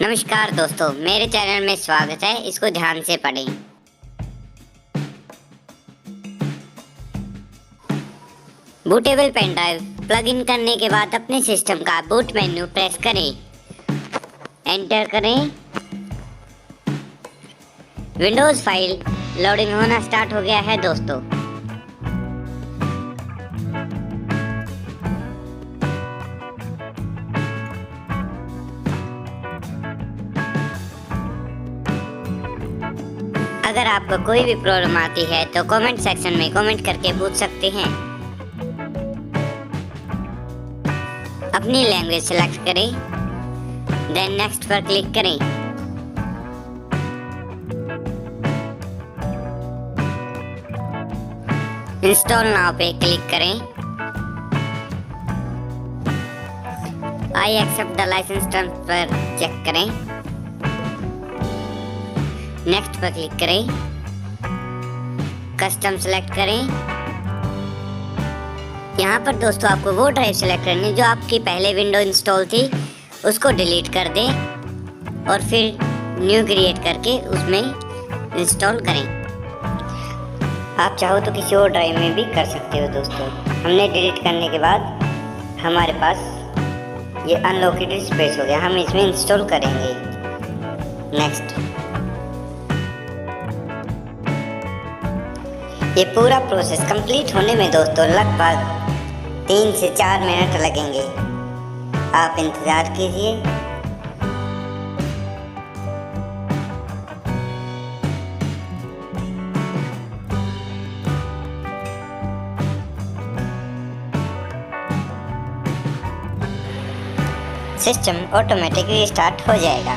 नमस्कार दोस्तों, मेरे चैनल में स्वागत है। इसको ध्यान से पढ़ें। Bootable pen drive plug in करने के बाद अपने सिस्टम का बूट मेन्यू प्रेस करें, एंटर करें। विंडोज़ फाइल लोडिंग होना स्टार्ट हो गया है दोस्तों। अगर आपको कोई भी प्रॉब्लम आती है तो कमेंट सेक्शन में कमेंट करके पूछ सकते हैं। अपनी लैंग्वेज सेलेक्ट करें, देन नेक्स्ट पर क्लिक करें। इंस्टॉल नाउ पे क्लिक करें। I accept the licence terms पर चेक करें। नेक्स्ट पर क्लिक करें। कस्टम सेलेक्ट करें। यहाँ पर दोस्तों आपको वो ड्राइव सेलेक्ट करनी है जो आपकी पहले विंडो इंस्टॉल थी, उसको डिलीट कर दें और फिर न्यू क्रिएट करके उसमें इंस्टॉल करें। आप चाहो तो किसी और ड्राइव में भी कर सकते हो दोस्तों। हमने डिलीट करने के बाद हमारे पास ये अनलॉकेटेड स्पेस हो गया, हम इसमें इंस्टॉल करेंगे। नेक्स्ट। ये पूरा प्रोसेस कंप्लीट होने में दोस्तों लगभग 3 से 4 मिनट लगेंगे। आप इंतज़ार कीजिए। सिस्टम ऑटोमेटिकली स्टार्ट हो जाएगा।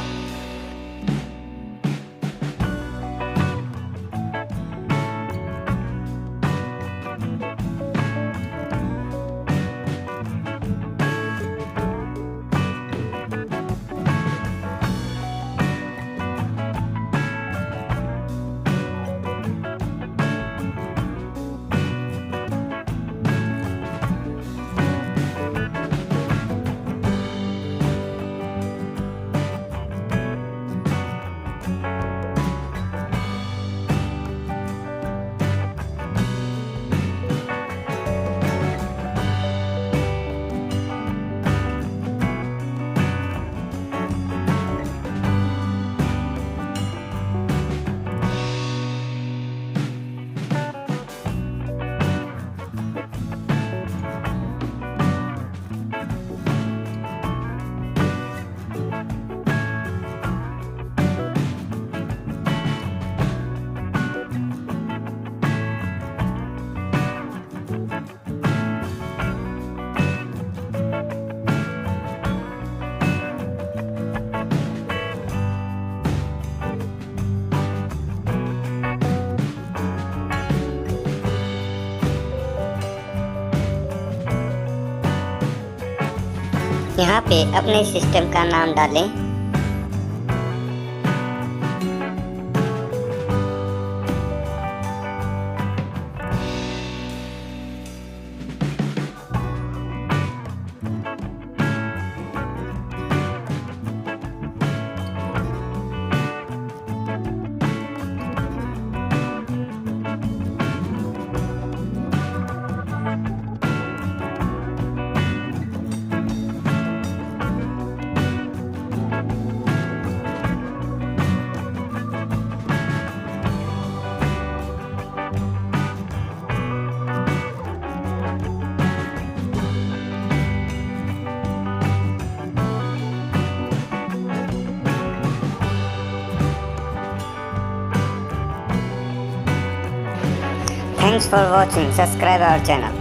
यहाँ पे अपने सिस्टम का नाम डालें। Thanks for watching. Subscribe our channel.